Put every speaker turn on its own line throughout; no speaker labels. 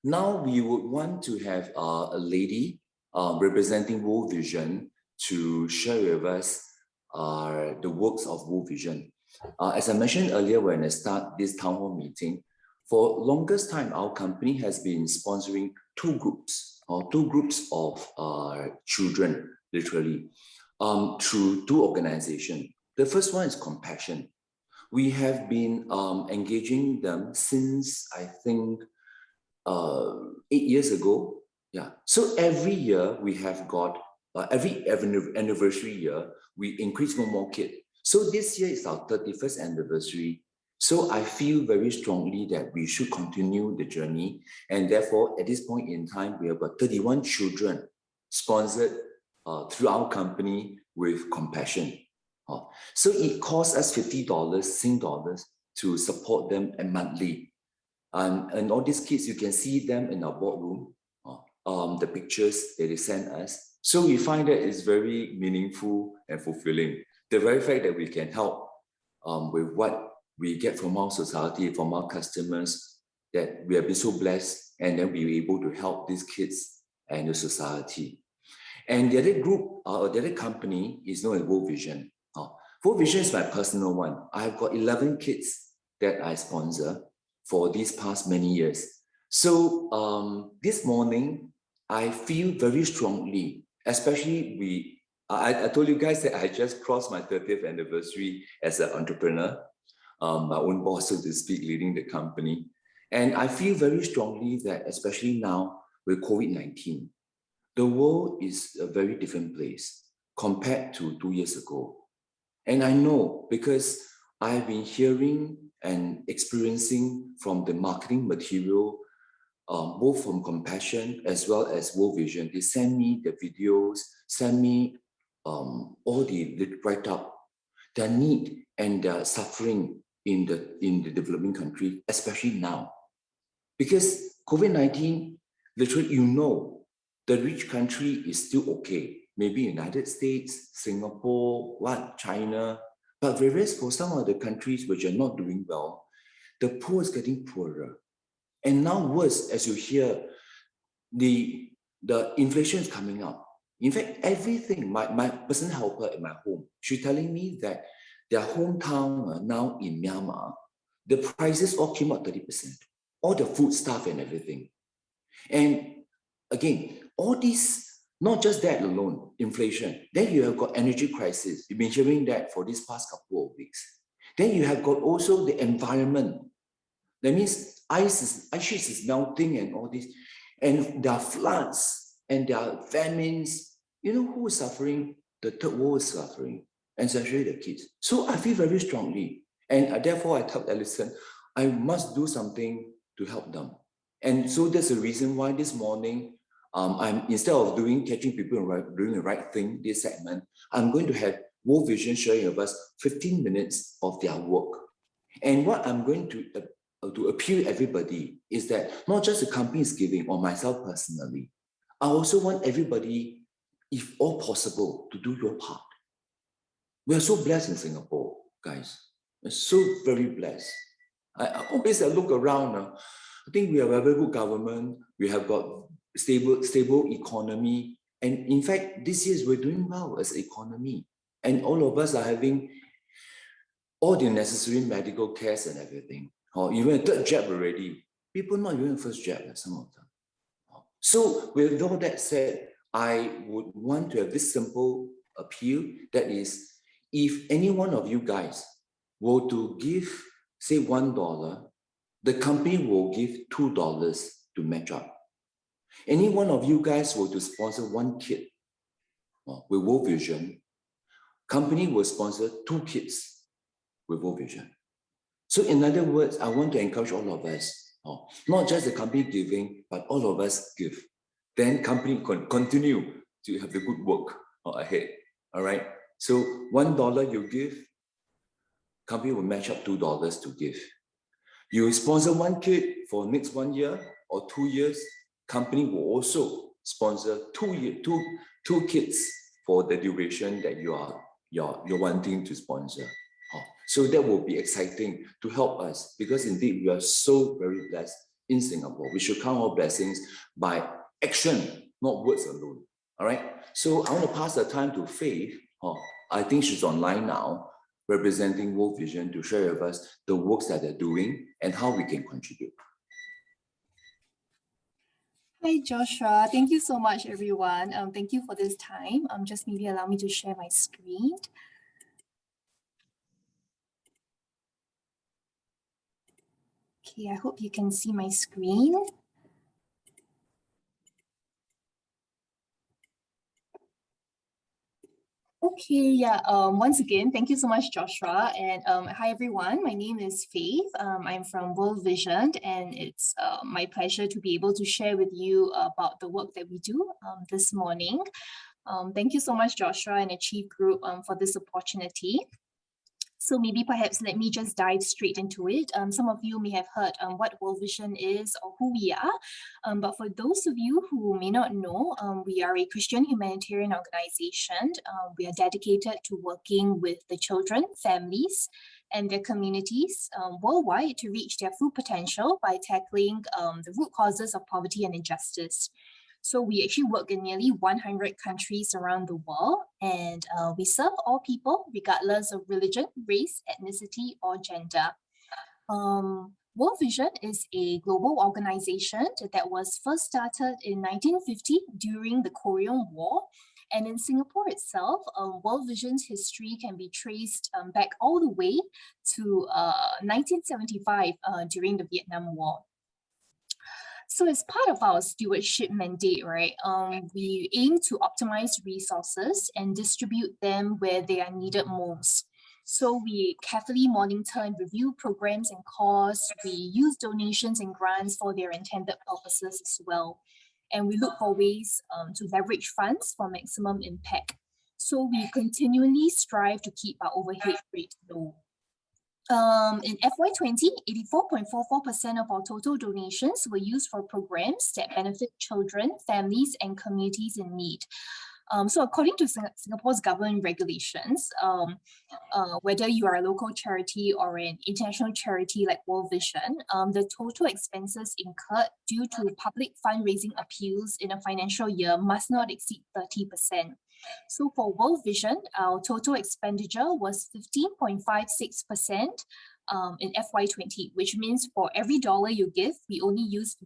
Now we would want to have a lady representing World Vision to share with us the works of World Vision. As I mentioned earlier when I start this town hall meeting, for longest time, our company has been sponsoring two groups of children, literally, through two organizations. The first one is Compassion. We have been engaging them since, I think, 8 years ago. Yeah. So every year we have got, every anniversary year, we increase more kids. So this year is our 31st anniversary. So I feel very strongly that we should continue the journey. And therefore, at this point in time, we have got 31 children sponsored through our company with Compassion. So it costs us $50 Sing dollars to support them monthly. And all these kids, you can see them in our boardroom, the pictures that they send us. So we find that it's very meaningful and fulfilling. The very fact that we can help with what we get from our society, from our customers, that we have been so blessed, and then we're able to help these kids and the society. And the other group, the other company is known as World Vision. World Vision is my personal one. I've got 11 kids that I sponsor for these past many years. So this morning, I feel very strongly, especially I told you guys that I just crossed my 30th anniversary as an entrepreneur, my own boss, so to speak, leading the company. And I feel very strongly that, especially now with COVID-19, the world is a very different place compared to 2 years ago. And I know because I've been hearing and experiencing from the marketing material, both from Compassion as well as World Vision. They send me the videos, send me all the write-up, their need and their suffering in the developing country, especially now. Because COVID-19, literally, you know, the rich country is still okay. Maybe United States, Singapore, China, but whereas for some of the countries which are not doing well, the poor is getting poorer. And now worse, as you hear, the inflation is coming up. In fact, everything, my personal helper at my home, she's telling me that their hometown now in Myanmar, the prices all came up 30%. All the food stuff and everything. And again, all these, not just that alone, inflation. Then you have got energy crisis. You've been hearing that for these past couple of weeks. Then you have got also the environment. That means ice sheets is melting and all this. And there are floods and there are famines. You know who is suffering? The third world is suffering, and especially the kids. So I feel very strongly. And therefore I told Alison, I must do something to help them. And so that's the reason why this morning, I'm instead of catching people doing the right thing, this segment, I'm going to have World Vision sharing with us 15 minutes of their work. And what I'm going to appeal to everybody is that not just the company is giving, or myself personally, I also want everybody, if all possible, to do your part. We are so blessed in Singapore, guys. We're so very blessed. I always look around. I think we have a very good government. We have got stable economy. And in fact, this year we're doing well as an economy. And all of us are having all the necessary medical cares and everything. Or even a third jab already. People not even first jab, some of them. So with all that said, I would want to have this simple appeal, that is, if any one of you guys were to give, say, $1, the company will give $2 to match up. Any one of you guys were to sponsor one kid with World Vision, company will sponsor 2 kids with World Vision. So in other words, I want to encourage all of us, not just the company giving, but all of us give. Then company can continue to have the good work ahead. All right. So $1 you give, company will match up $2 to give. You sponsor one kid for next 1 year or 2 years, company will also sponsor two kids for the duration that you're wanting to sponsor. So that will be exciting to help us, because indeed we are so very blessed in Singapore. We should count our blessings by action, not words alone. All right. So I want to pass the time to Faith. I think she's online now, representing World Vision, to share with us the works that they're doing and how we can contribute.
Hi, Joshua. Thank you so much, everyone. Thank you for this time. Just maybe allow me to share my screen. Okay, I hope you can see my screen. Okay, yeah, once again, thank you so much, Joshua. And hi, everyone. My name is Faith. I'm from World Vision, and it's my pleasure to be able to share with you about the work that we do this morning. Thank you so much, Joshua and Achieve Group for this opportunity. So maybe perhaps let me just dive straight into it. Some of you may have heard what World Vision is or who we are. But for those of you who may not know, we are a Christian humanitarian organization. We are dedicated to working with the children, families, and their communities worldwide to reach their full potential by tackling the root causes of poverty and injustice. So we actually work in nearly 100 countries around the world, and we serve all people regardless of religion, race, ethnicity, or gender. World Vision is a global organization that was first started in 1950 during the Korean War. And in Singapore itself, World Vision's history can be traced back all the way to 1975 during the Vietnam War. So as part of our stewardship mandate, right, we aim to optimize resources and distribute them where they are needed most. So we carefully monitor and review programs and costs. We use donations and grants for their intended purposes as well. And we look for ways to leverage funds for maximum impact. So we continually strive to keep our overhead rate low. In FY20, 84.44% of our total donations were used for programs that benefit children, families, and communities in need. So according to Singapore's government regulations, whether you are a local charity or an international charity like World Vision, the total expenses incurred due to public fundraising appeals in a financial year must not exceed 30%. So for World Vision, our total expenditure was 15.56% in FY20, which means for every dollar you give, we only use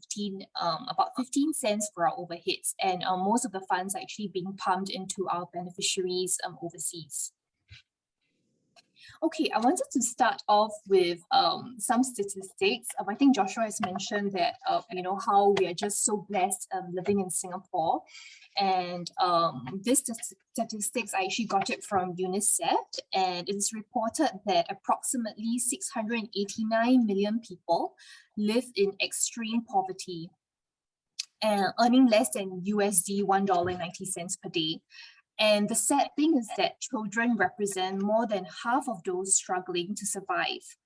about 15 cents for our overheads, and most of the funds are actually being pumped into our beneficiaries overseas. Okay, I wanted to start off with some statistics. I think Joshua has mentioned that, how we are just so blessed living in Singapore. And this statistics, I actually got it from UNICEF, and it's reported that approximately 689 million people live in extreme poverty, earning less than USD $1.90 per day. And the sad thing is that children represent more than half of those struggling to survive.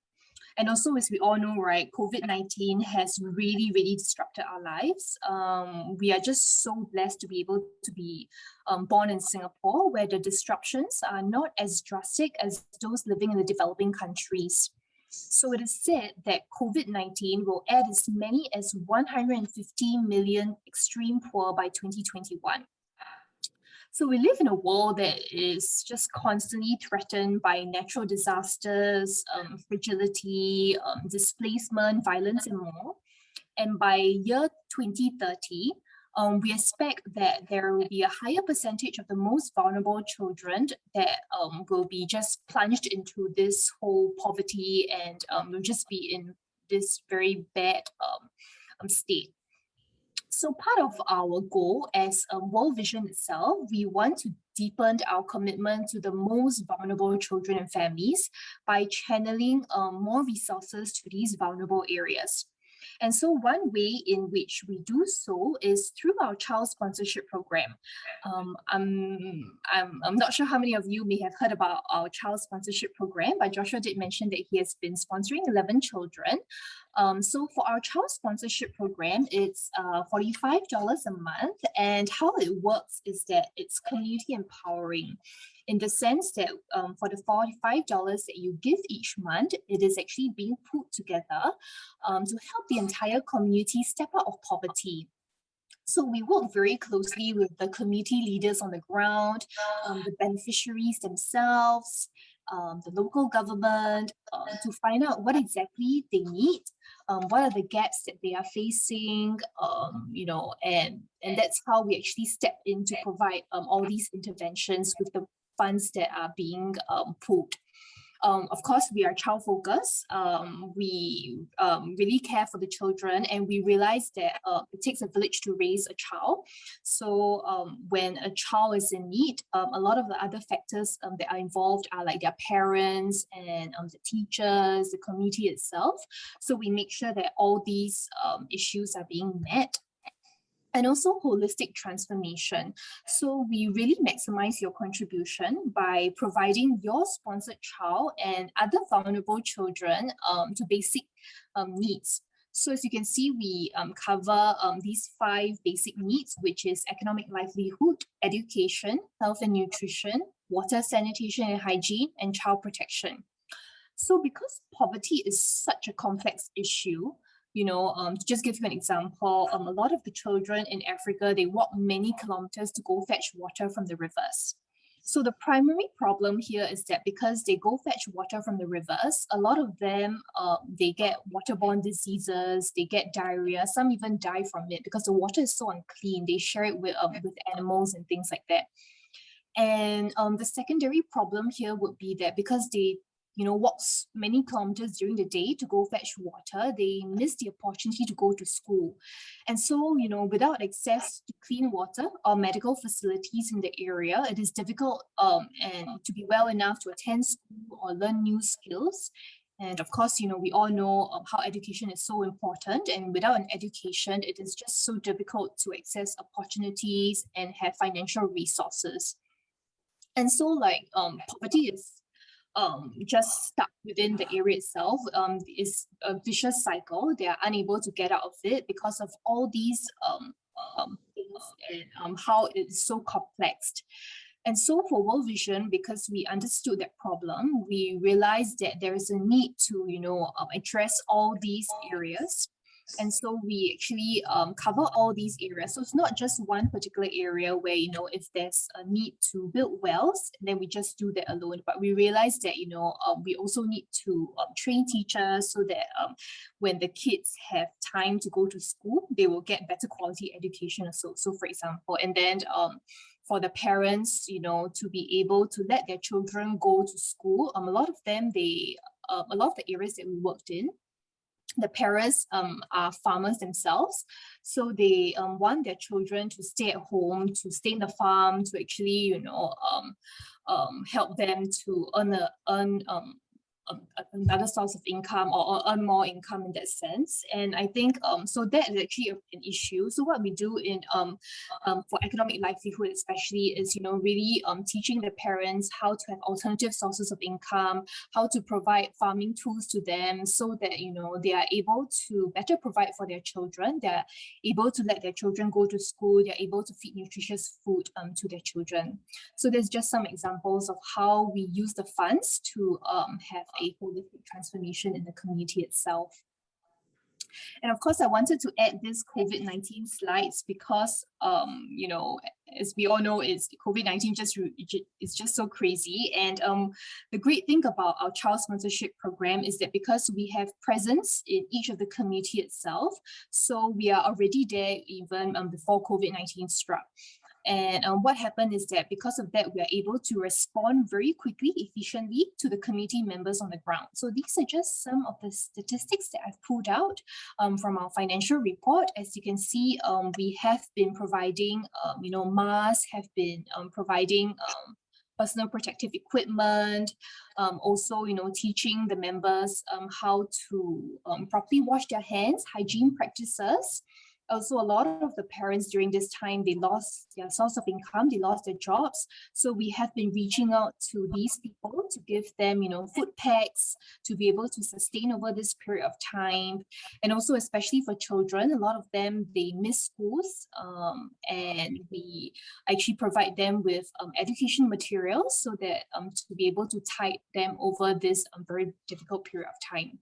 And also, as we all know, right, COVID-19 has really, really disrupted our lives. We are just so blessed to be able to be born in Singapore, where the disruptions are not as drastic as those living in the developing countries. So it is said that COVID-19 will add as many as 150 million extreme poor by 2021. So we live in a world that is just constantly threatened by natural disasters, fragility, displacement, violence, and more. And by year 2030, we expect that there will be a higher percentage of the most vulnerable children that will be just plunged into this whole poverty and will just be in this very bad state. So part of our goal as World Vision itself, we want to deepen our commitment to the most vulnerable children and families by channeling more resources to these vulnerable areas. And so one way in which we do so is through our child sponsorship program. I'm not sure how many of you may have heard about our child sponsorship program, but Joshua did mention that he has been sponsoring 11 children. So for our child sponsorship program, it's $45 a month. And how it works is that it's community empowering in the sense that for the $45 that you give each month, it is actually being put together to help the entire community step out of poverty. So we work very closely with the community leaders on the ground, the beneficiaries themselves, the local government, to find out what exactly they need, what are the gaps that they are facing, and that's how we actually step in to provide all these interventions with the funds that are being pulled. Of course, we are child focused. We really care for the children, and we realize that it takes a village to raise a child. So when a child is in need, a lot of the other factors that are involved are like their parents and the teachers, the community itself. So we make sure that all these issues are being met. And also holistic transformation. So we really maximize your contribution by providing your sponsored child and other vulnerable children to basic needs. So as you can see, we cover these 5 basic needs, which is economic livelihood, education, health and nutrition, water, sanitation and hygiene, and child protection. So because poverty is such a complex issue, to just give you an example, a lot of the children in Africa, they walk many kilometers to go fetch water from the rivers. So the primary problem here is that because they go fetch water from the rivers, a lot of them, they get waterborne diseases, they get diarrhea, some even die from it because the water is so unclean. They share it with animals and things like that. And the secondary problem here would be that because they walks many kilometers during the day to go fetch water, they miss the opportunity to go to school. And so, without access to clean water or medical facilities in the area, it is difficult and to be well enough to attend school or learn new skills. And of course, we all know how education is so important. And without an education, it is just so difficult to access opportunities and have financial resources. And so poverty is just stuck within the area itself. Is a vicious cycle. They are unable to get out of it because of all these things and how it's so complex. And so for World Vision, because we understood that problem, we realized that there is a need to address all these areas. And so we actually cover all these areas. So it's not just one particular area where, if there's a need to build wells, then we just do that alone. But we realized that, we also need to train teachers so that when the kids have time to go to school, they will get better quality education. So for example, and then for the parents, to be able to let their children go to school, a lot of them, a lot of the areas that we worked in, the parents are farmers themselves, so they want their children to stay at home, to stay in the farm, to actually help them to earn another source of income or earn more income in that sense. And I think so that is actually an issue. So what we do in for economic livelihood especially is really teaching the parents how to have alternative sources of income, how to provide farming tools to them so that they are able to better provide for their children, they're able to let their children go to school, they're able to feed nutritious food to their children. So there's just some examples of how we use the funds to have a holistic transformation in the community itself. And of course, I wanted to add this COVID-19 slides because, as we all know, COVID-19 is just so crazy. And the great thing about our child sponsorship program is that because we have presence in each of the community itself, so we are already there even before COVID-19 struck. And what happened is that because of that, we are able to respond very quickly, efficiently to the community members on the ground. So these are just some of the statistics that I've pulled out from our financial report. As you can see, we have been providing, masks, have been providing personal protective equipment, also, teaching the members how to properly wash their hands, hygiene practices. Also, a lot of the parents during this time, they lost their source of income, they lost their jobs. So we have been reaching out to these people to give them, food packs to be able to sustain over this period of time. And also, especially for children, a lot of them, they miss schools, and we actually provide them with education materials so that to be able to tide them over this very difficult period of time.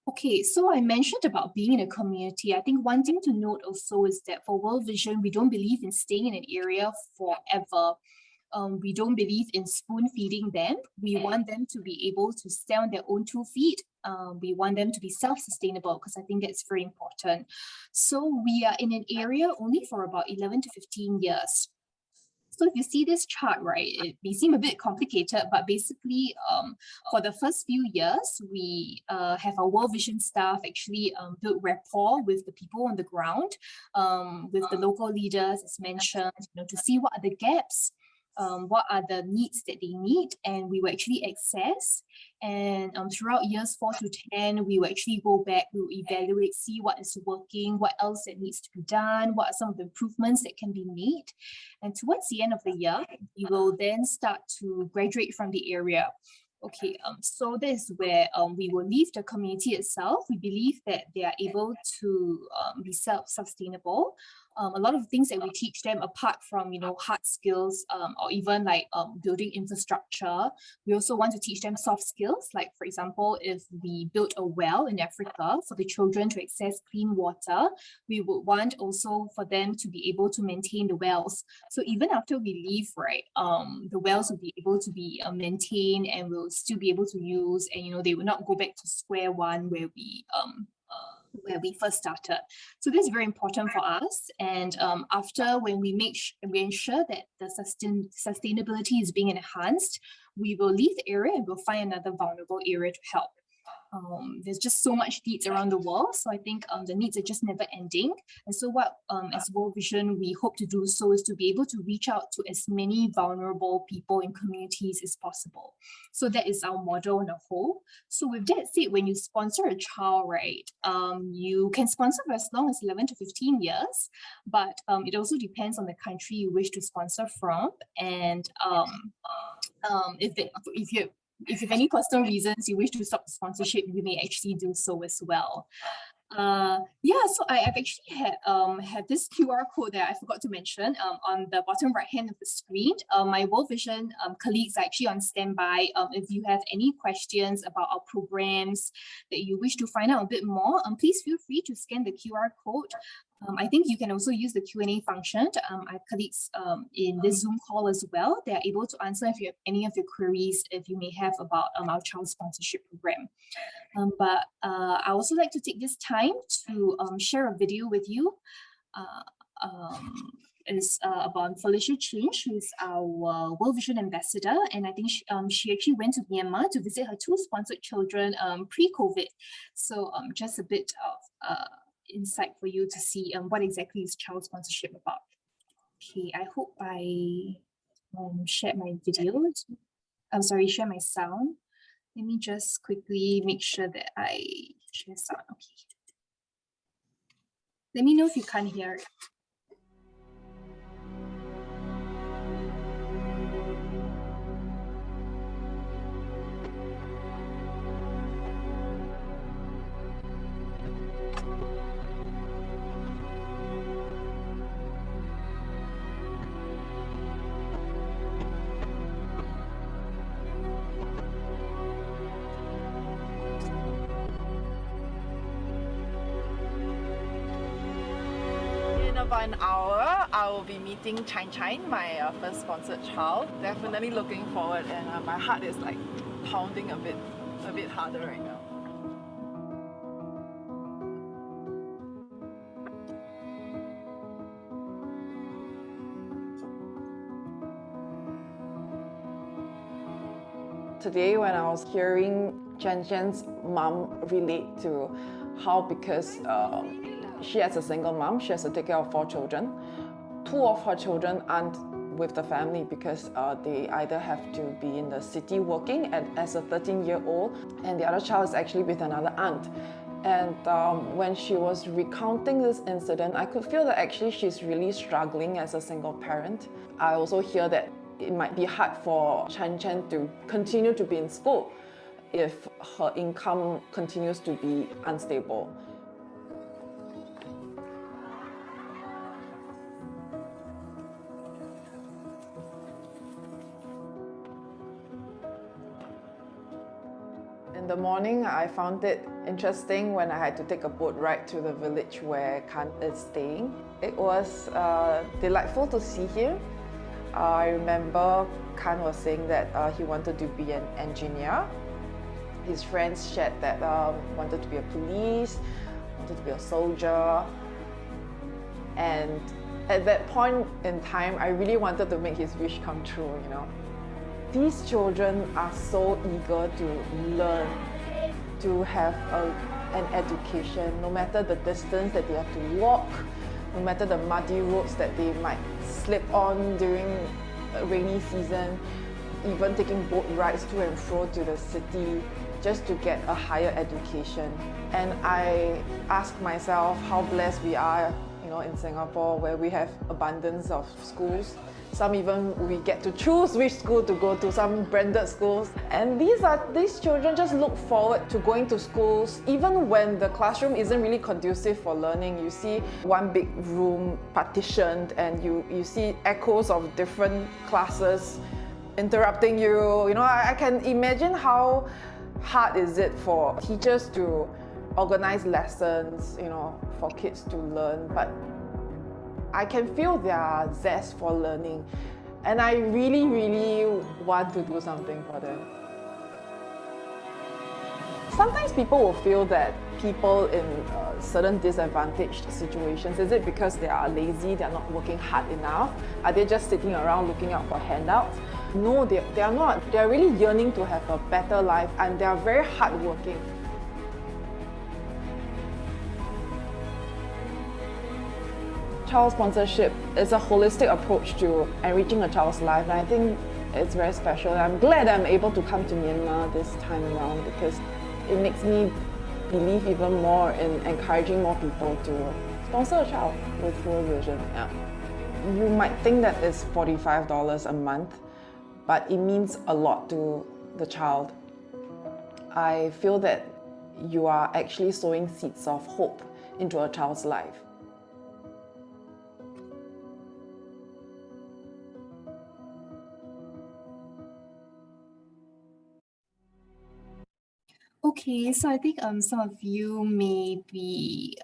Okay, so I mentioned about being in a community. I think one thing to note also is that for World Vision, we don't believe in staying in an area forever. We don't believe in spoon feeding them. We want them to be able to stand on their own 2 feet. We want them to be self-sustainable because I think that's very important. So we are in an area only for about 11 to 15 years. So if you see this chart, right, it may seem a bit complicated, but basically for the first few years, we have our World Vision staff actually build rapport with the people on the ground, with the local leaders, as mentioned, to see what are the gaps, what are the needs that they need, and we will actually access. And throughout years 4 to 10, we will actually go back, we will evaluate, see what is working, what else that needs to be done, what are some of the improvements that can be made. And towards the end of the year, we will then start to graduate from the area. Okay, so this is where we will leave the community itself. We believe that they are able to be self-sustainable. A lot of things that we teach them, apart from hard skills or even like building infrastructure, we also want to teach them soft skills. Like, for example, if we build a well in Africa for the children to access clean water, we would want also for them to be able to maintain the wells. So even after we leave, right, the wells will be able to be maintained and will still be able to use, and they will not go back to square one where we first started. So this is very important for us. And after, when we ensure that the sustainability is being enhanced, we will leave the area and we'll find another vulnerable area to help. There's just so much needs around the world. So I think the needs are just never ending. And so what, as World Vision, we hope to do so is to be able to reach out to as many vulnerable people in communities as possible. So that is our model on a whole. So with that said, when you sponsor a child, right, you can sponsor for as long as 11 to 15 years, but it also depends on the country you wish to sponsor from. And if you have any personal reasons you wish to stop the sponsorship, you may actually do so as well. So I've actually had this QR code that I forgot to mention on the bottom right hand of the screen. My World Vision colleagues are actually on standby. If you have any questions about our programs that you wish to find out a bit more, please feel free to scan the QR code. I think you can also use the Q&A function. Our colleagues in this Zoom call as well, they are able to answer if you have any of your queries if you may have about our child sponsorship program. But I also like to take this time to share a video with you. It's about Felicia Change, who is our World Vision ambassador, and I think she actually went to Myanmar to visit her 2 sponsored children pre-COVID. So just a bit of insight for you to see what exactly is child sponsorship about. Okay, I hope I shared my video. Share my sound. Let me just quickly make sure that I share sound. Okay. Let me know if you can't hear it.
About an hour, I will be meeting Chine, my first sponsored child. Definitely looking forward, and my heart is like pounding a bit harder right now. Today, when I was hearing Jen's mom relate to how, because she as a single mom, she has to take care of 4 children. 2 of her children aren't with the family because they either have to be in the city working as a 13-year-old, and the other child is actually with another aunt. And when she was recounting this incident, I could feel that actually she's really struggling as a single parent. I also hear that it might be hard for Chen Chen to continue to be in school if her income continues to be unstable. In the morning, I found it interesting when I had to take a boat ride to the village where Khan is staying. It was delightful to see him. I remember Khan was saying that he wanted to be an engineer. His friends shared that wanted to be a police, wanted to be a soldier. And at that point in time, I really wanted to make his wish come true, you know. These children are so eager to learn, to have an education, no matter the distance that they have to walk, no matter the muddy roads that they might slip on during a rainy season, even taking boat rides to and fro to the city just to get a higher education. And I ask myself how blessed we are, you know, in Singapore, where we have abundance of schools. Some even we get to choose which school to go to, some branded schools. And these children just look forward to going to schools, even when the classroom isn't really conducive for learning. You see one big room partitioned and you see echoes of different classes interrupting you. You know, I can imagine how hard is it for teachers to organize lessons, you know, for kids to learn. But I can feel their zest for learning, and I really, really want to do something for them. Sometimes people will feel that people in certain disadvantaged situations, is it because they are lazy, they are not working hard enough? Are they just sitting around looking out for handouts? No, they are not. They are really yearning to have a better life, and they are very hardworking. Child sponsorship is a holistic approach to enriching a child's life, and I think it's very special. I'm glad I'm able to come to Myanmar this time around because it makes me believe even more in encouraging more people to sponsor a child with World Vision. Yeah. You might think that it's $45 a month, but it means a lot to the child. I feel that you are actually sowing seeds of hope into a child's life.
Okay, so I think some of you may be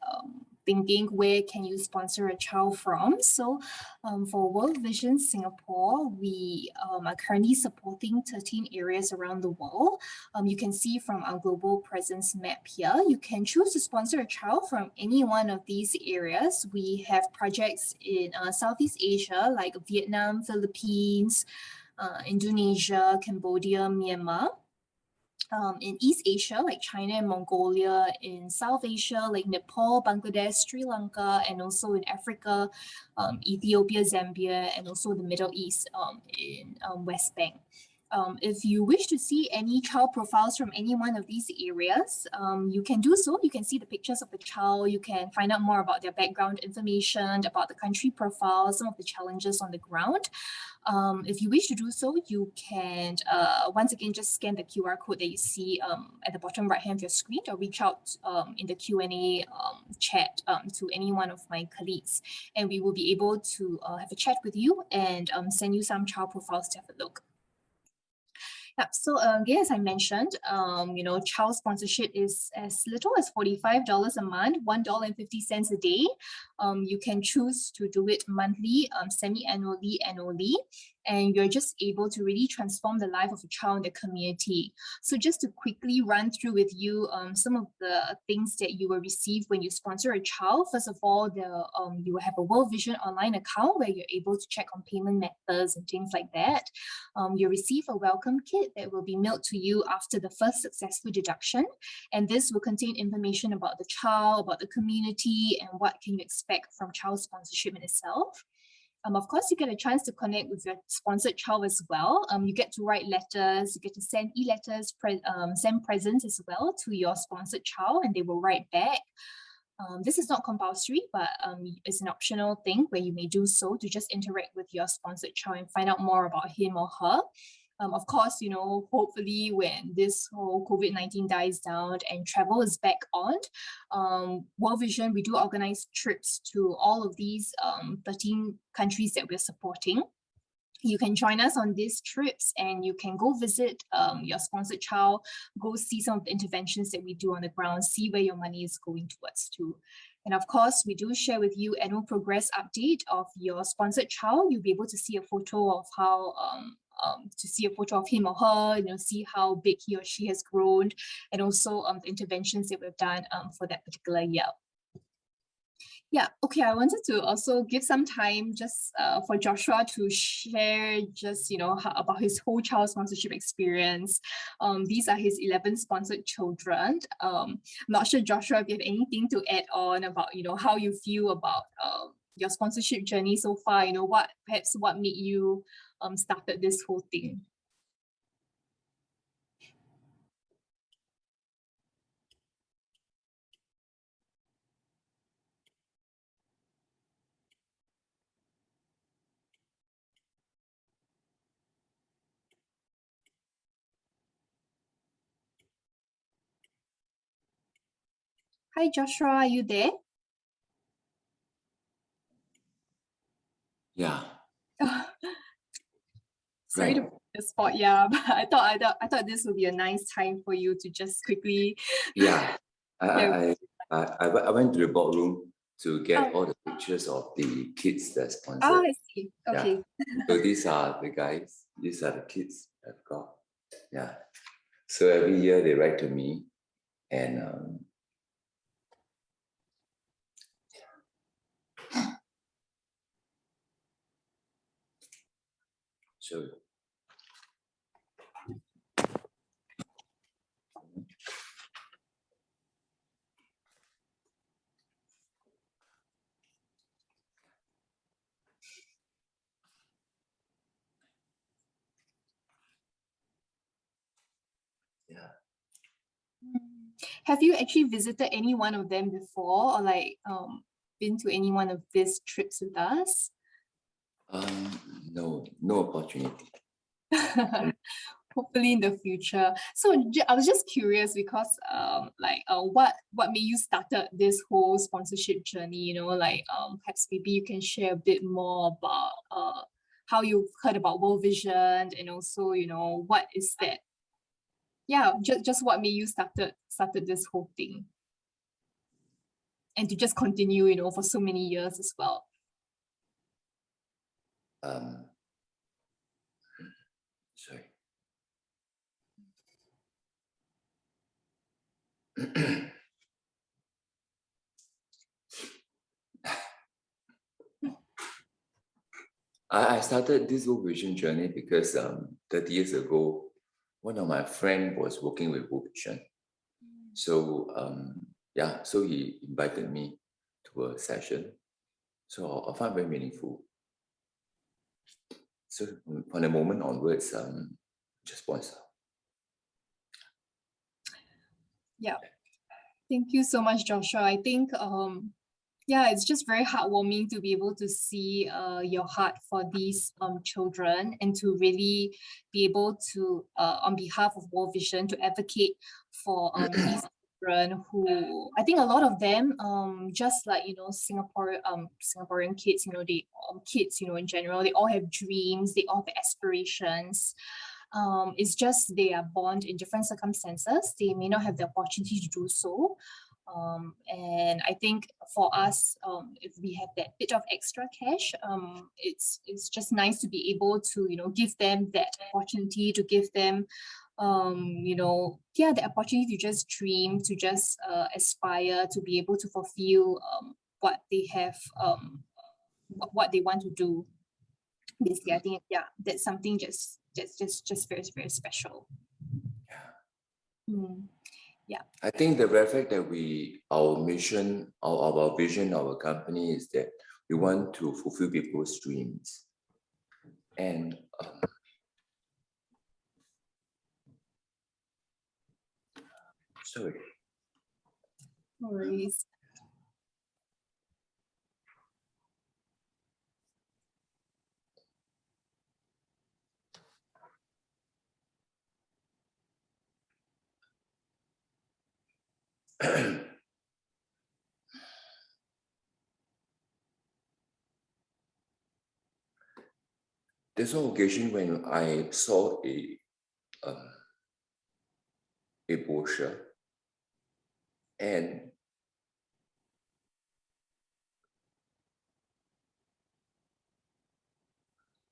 thinking, where can you sponsor a child from? So for World Vision Singapore, we are currently supporting 13 areas around the world. You can see from our global presence map here, you can choose to sponsor a child from any one of these areas. We have projects in Southeast Asia like Vietnam, Philippines, Indonesia, Cambodia, Myanmar. In East Asia, like China and Mongolia, in South Asia, like Nepal, Bangladesh, Sri Lanka, and also in Africa, Ethiopia, Zambia, and also the Middle East in West Bank. If you wish to see any child profiles from any one of these areas, you can do so. You can see the pictures of the child. You can find out more about their background information, about the country profile, some of the challenges on the ground. If you wish to do so, you can once again just scan the QR code that you see at the bottom right hand of your screen, or reach out in the Q&A chat to any one of my colleagues, and we will be able to have a chat with you and send you some child profiles to have a look. Yeah, so again, as I mentioned, you know, child sponsorship is as little as $45 a month, $1.50 a day. You can choose to do it monthly, semi-annually, annually, and you're just able to really transform the life of a child in the community. So just to quickly run through with you some of the things that you will receive when you sponsor a child. First of all, you will have a World Vision online account where you're able to check on payment methods and things like that. You'll receive a welcome kit that will be mailed to you after the first successful deduction. And this will contain information about the child, about the community, and what can you expect from child sponsorship in itself. Of course, you get a chance to connect with your sponsored child as well. You get to write letters, you get to send e-letters, send presents as well to your sponsored child, and they will write back. This is not compulsory, but it's an optional thing where you may do so to just interact with your sponsored child and find out more about him or her. Of course, hopefully when this whole COVID-19 dies down and travel is back on, World Vision, we do organize trips to all of these 13 countries that we're supporting. You can join us on these trips and you can go visit your sponsored child, go see some of the interventions that we do on the ground, see where your money is going towards too. And of course, we do share with you annual progress update of your sponsored child. You'll be able to see a photo of how him or her, see how big he or she has grown, and also the interventions that we've done for that particular year. Yeah, okay, I wanted to also give some time just for Joshua to share just, about his whole child sponsorship experience. These are his 11 sponsored children. I'm not sure, Joshua, if you have anything to add on about, how you feel about your sponsorship journey so far, what made you started this whole thing? Hi, Joshua, are you there?
Yeah.
Sorry to put the spot, yeah, but I thought this would be a nice time for you to just quickly.
Yeah, I went to the boardroom to get all the pictures of the kids that sponsored.
Oh, I see. Okay.
Yeah. So these are the guys. These are the kids I've got. Yeah. So every year they write to me, and so. Yeah.
Have you actually visited any one of them before, or been to any one of these trips with us?
No opportunity.
Hopefully in the future. So I was just curious because what made you started this whole sponsorship journey? Perhaps maybe you can share a bit more about how you've heard about World Vision, and also what is that? Yeah, just what made you started this whole thing, and to just continue for so many years as well.
Sorry. I started this World Vision journey because 30 years ago, one of my friends was working with World Vision. So so he invited me to a session. So I found it very meaningful. So from the moment onwards, just sponsor.
Yeah, thank you so much, Joshua. I think it's just very heartwarming to be able to see your heart for these children, and to really be able to on behalf of World Vision to advocate for these children who, I think a lot of them just like Singaporean kids, they kids in general, they all have dreams, they all have aspirations. It's just they are born in different circumstances. They may not have the opportunity to do so. And I think for us, if we have that bit of extra cash, it's just nice to be able to, give them that opportunity, to give them, the opportunity to just dream, to just aspire, to be able to fulfill what they have, what they want to do. Basically, I think, that's something just very, very special. Yeah.
I think the very fact that our mission, our vision, our company is that We want to fulfill people's dreams. And sorry.
No worries.
There's one occasion when I saw a brochure, and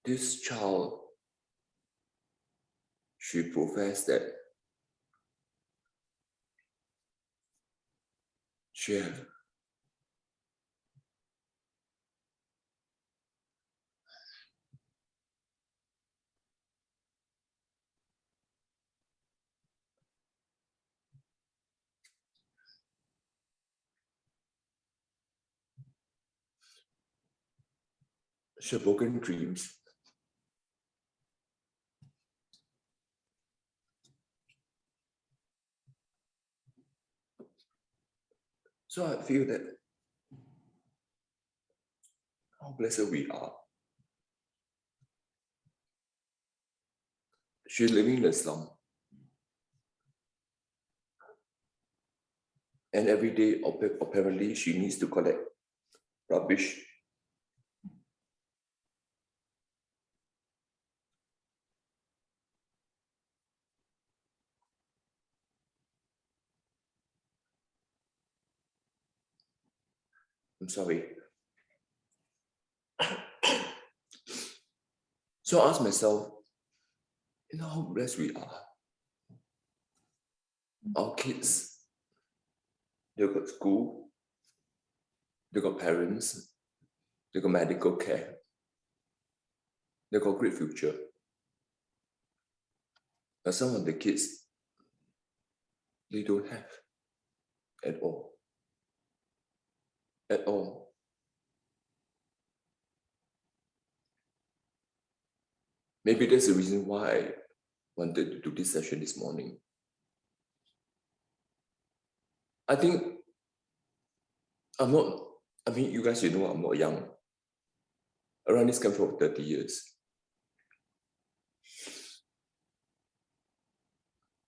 this child, she professed that she had broken dreams. So I feel that how blessed we are. She's living in the slum. And every day, apparently, she needs to collect rubbish. I'm sorry. So I asked myself, you know how blessed we are. Our kids, they've got school, they've got parents, they've got medical care, they've got great future. But some of the kids, they don't have at all. At all. Maybe that's the reason why I wanted to do this session this morning. I think you guys, you know I'm not young. Around this country for 30 years.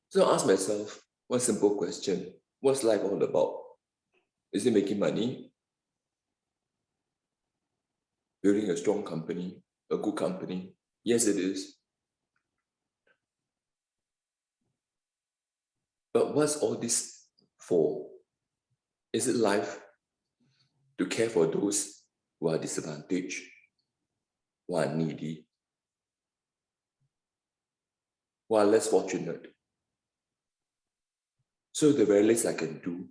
So I asked myself one simple question. What's life all about? Is it making money? Building a strong company, a good company? Yes, it is. But what's all this for? Is it life to care for those who are disadvantaged, who are needy, who are less fortunate? So the very least I can do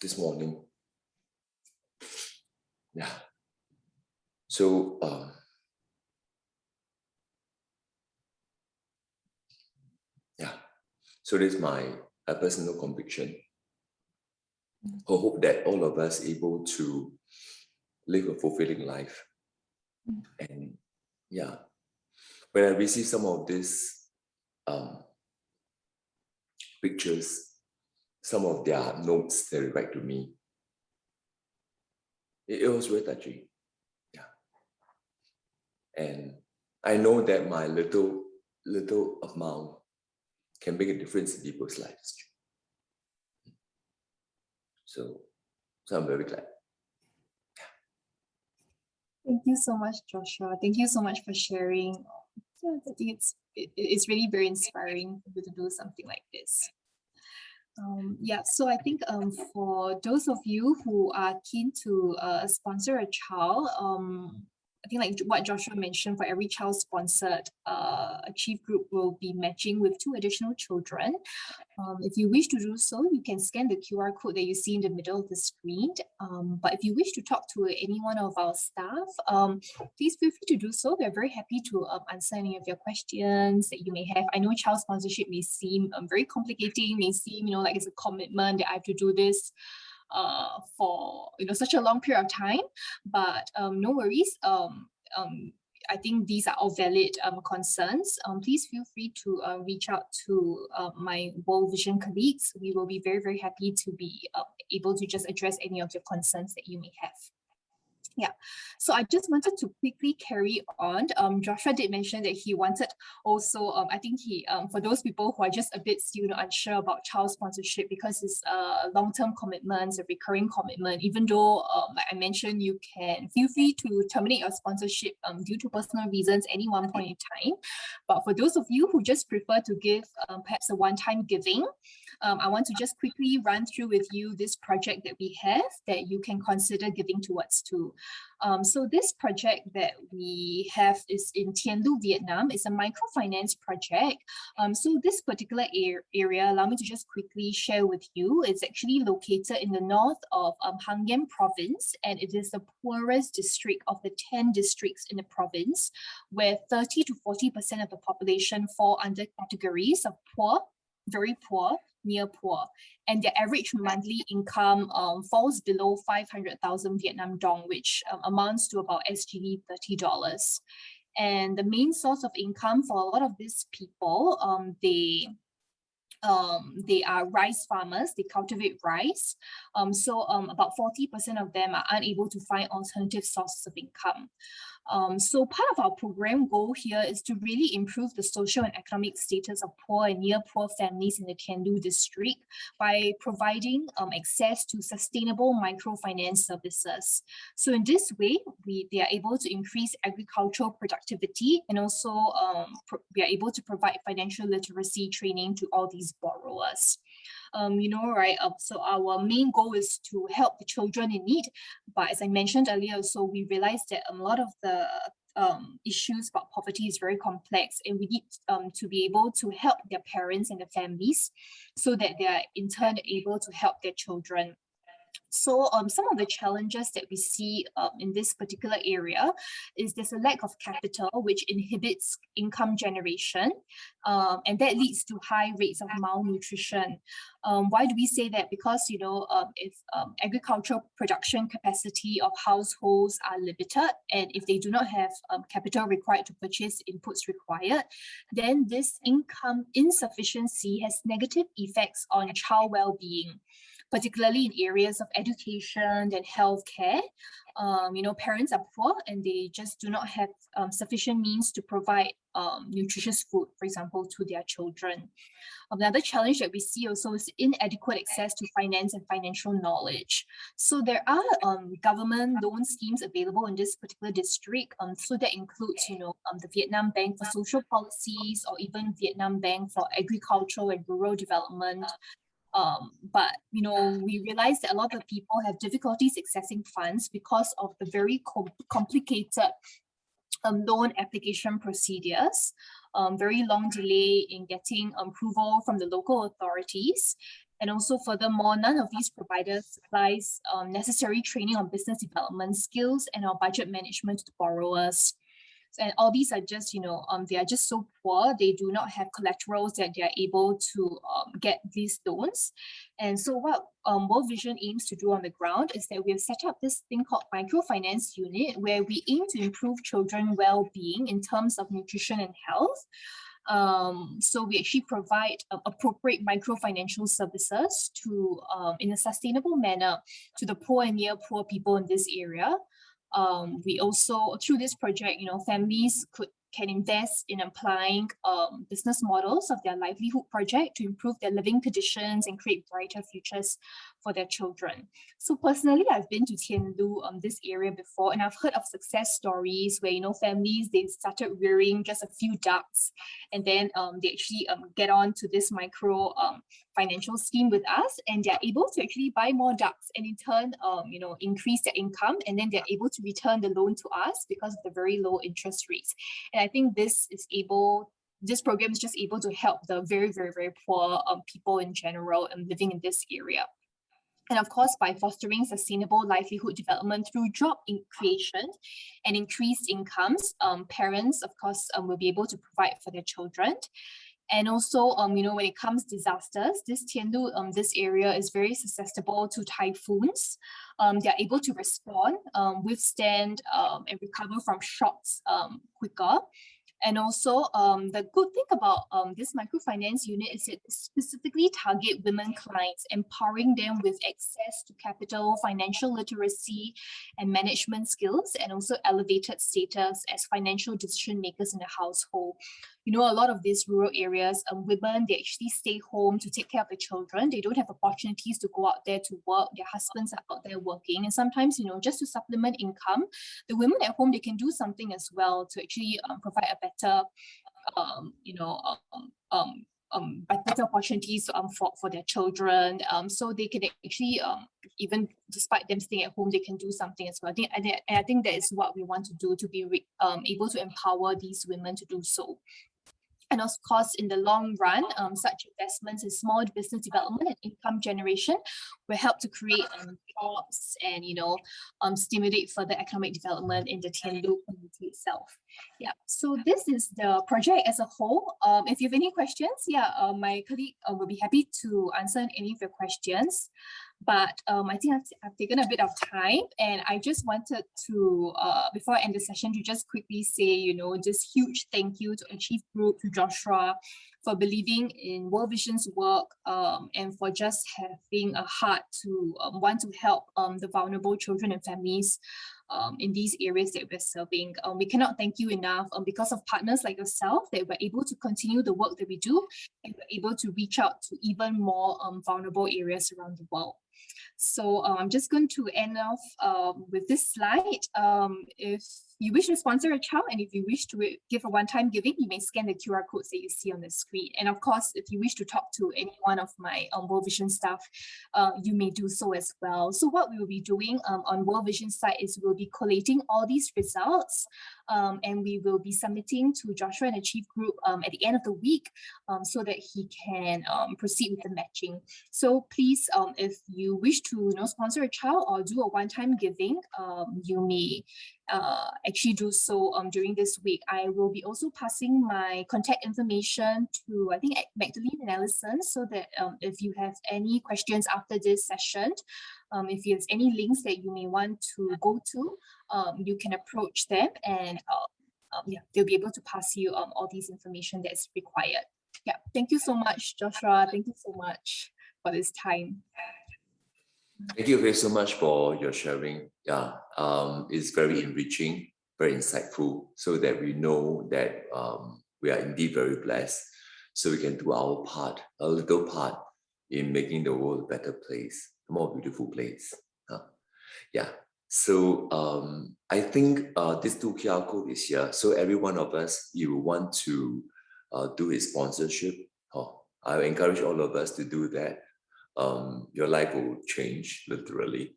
this morning. Yeah. So yeah. So this is my personal conviction. I hope that all of us able to live a fulfilling life. And yeah, when I receive some of these pictures, some of their notes they write to me, it was very touching. Yeah. And I know that my little amount can make a difference in people's lives. So I'm very glad.
Thank you so much, Joshua. Thank you so much for sharing. Yeah, I think it's really very inspiring for you to do something like this. Yeah, so I think for those of you who are keen to sponsor a child, I think like what Joshua mentioned, for every child sponsored, Achieve Group will be matching with 2 additional children. If you wish to do so, you can scan the QR code that you see in the middle of the screen. But if you wish to talk to any one of our staff, please feel free to do so. We're very happy to answer any of your questions that you may have. I know child sponsorship may seem very complicating, may seem, like it's a commitment that I have to do this. for such a long period of time. But no worries. I think these are all valid concerns. Please feel free to reach out to my World Vision colleagues. We will be very, very happy to be able to just address any of your concerns that you may have. Yeah, so I just wanted to quickly carry on. Joshua did mention that he wanted also, I think he, for those people who are just a bit unsure about child sponsorship, because it's a long-term commitment, a recurring commitment, even though, like I mentioned, you can feel free to terminate your sponsorship due to personal reasons any one point in time. But for those of you who just prefer to give perhaps a one-time giving, I want to just quickly run through with you this project that we have that you can consider giving towards too. So this project that we have is in Tien Lu, Vietnam. It's a microfinance project. So this particular area, allow me to just quickly share with you, it's actually located in the north of Hang Yen province, and it is the poorest district of the 10 districts in the province, where 30 to 40% of the population fall under categories of poor, very poor, near poor, and their average monthly income falls below 500,000 Vietnam dong, which amounts to about SGD $30. And the main source of income for a lot of these people, they are rice farmers. They cultivate rice. So about 40% of them are unable to find alternative sources of income. So part of our program goal here is to really improve the social and economic status of poor and near poor families in the Tien Lu district by providing access to sustainable microfinance services. So in this way, they are able to increase agricultural productivity, and also we are able to provide financial literacy training to all these borrowers. So our main goal is to help the children in need. But as I mentioned earlier, so we realized that a lot of the issues about poverty is very complex, and we need to be able to help their parents and their families so that they are in turn able to help their children. So some of the challenges that we see in this particular area is there's a lack of capital, which inhibits income generation, and that leads to high rates of malnutrition. Why do we say that? Because, if agricultural production capacity of households are limited, and if they do not have capital required to purchase inputs required, then this income insufficiency has negative effects on child well-being, particularly in areas of education and healthcare. Parents are poor and they just do not have sufficient means to provide nutritious food, for example, to their children. Another challenge that we see also is inadequate access to finance and financial knowledge. So there are government loan schemes available in this particular district. So that includes, the Vietnam Bank for Social Policies, or even Vietnam Bank for Agricultural and Rural Development. But we realize that a lot of people have difficulties accessing funds because of the very complicated loan application procedures, very long delay in getting approval from the local authorities. And also furthermore, none of these providers supplies necessary training on business development skills and on budget management to borrowers. And all these are just, they are just so poor. They do not have collaterals that they are able to get these loans. And so what World Vision aims to do on the ground is that we have set up this thing called microfinance unit, where we aim to improve children well-being in terms of nutrition and health. So we actually provide appropriate microfinancial services to, in a sustainable manner, to the poor and near poor people in this area. We also, through this project, families can invest in applying business models of their livelihood project to improve their living conditions and create brighter futures for their children. So personally, I've been to Tien Lu, this area before, and I've heard of success stories where, families, they started rearing just a few ducks, and then they actually get on to this micro financial scheme with us, and they're able to actually buy more ducks, and in turn, increase their income, and then they're able to return the loan to us because of the very low interest rates. And I think this program is just able to help the very, very, very poor people in general and living in this area. And of course, by fostering sustainable livelihood development through job creation and increased incomes, parents, of course, will be able to provide for their children. And also, when it comes to disasters, this Tiandu, this area is very susceptible to typhoons. They are able to respond, withstand, and recover from shocks quicker. And also, the good thing about this microfinance unit is it specifically target women clients, empowering them with access to capital, financial literacy, and management skills, and also elevated status as financial decision makers in the household. A lot of these rural areas, women, they actually stay home to take care of the children. They don't have opportunities to go out there to work. Their husbands are out there working. And sometimes, just to supplement income, the women at home, they can do something as well to actually provide a better, better opportunities for their children. So they can actually, even despite them staying at home, they can do something as well. I think that is what we want to do, to be able to empower these women to do so. And of course, in the long run, such investments in small business development and income generation will help to create jobs and, stimulate further economic development in the Tiandu community itself. Yeah, so this is the project as a whole. If you have any questions, my colleague will be happy to answer any of your questions. But I think I've taken a bit of time, and I just wanted to, before I end the session, to just quickly say, just huge thank you to Achieve Group, to Joshua, for believing in World Vision's work, and for just having a heart to want to help the vulnerable children and families in these areas that we're serving. We cannot thank you enough because of partners like yourself that we're able to continue the work that we do, and we're able to reach out to even more vulnerable areas around the world. So I'm just going to end off with this slide. If you wish to sponsor a child, and if you wish to give a one-time giving, you may scan the QR codes that you see on the screen. And of course, if you wish to talk to any one of my World Vision staff, you may do so as well. So what we will be doing on World Vision's side is we'll be collating all these results, and we will be submitting to Joshua and Achieve Group at the end of the week, so that he can proceed with the matching. So please, if you wish to sponsor a child or do a one-time giving, you may actually do so during this week. I will be also passing my contact information to, I think, Magdalene and Alison, so that if you have any questions after this session, if you have any links that you may want to go to, you can approach them, and they'll be able to pass you all these information that's required. Yeah, thank you so much, Joshua. Thank you so much for this time.
Thank you very so much for your sharing. Yeah, it's very enriching, very insightful, so that we know that we are indeed very blessed, so we can do our part, a little part, in making the world a better place, a more beautiful place. Yeah, so I think this 2 QR code is here, so every one of us, you want to do a sponsorship, I encourage all of us to do that. Your life will change, literally.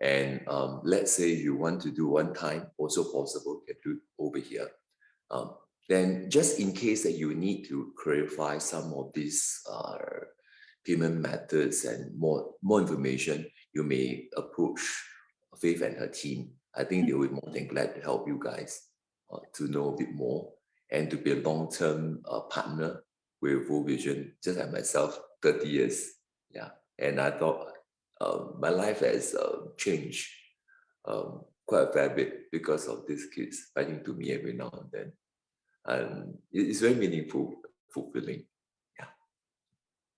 And let's say you want to do one time, also possible, you can do over here. Then just in case that you need to clarify some of these payment methods and more information, you may approach Faith and her team. I think they will be more than glad to help you guys to know a bit more, and to be a long-term partner with World Vision, just like myself, 30 years. Yeah, and I thought my life has changed quite a fair bit because of these kids writing to me every now and then. And it's very meaningful, fulfilling.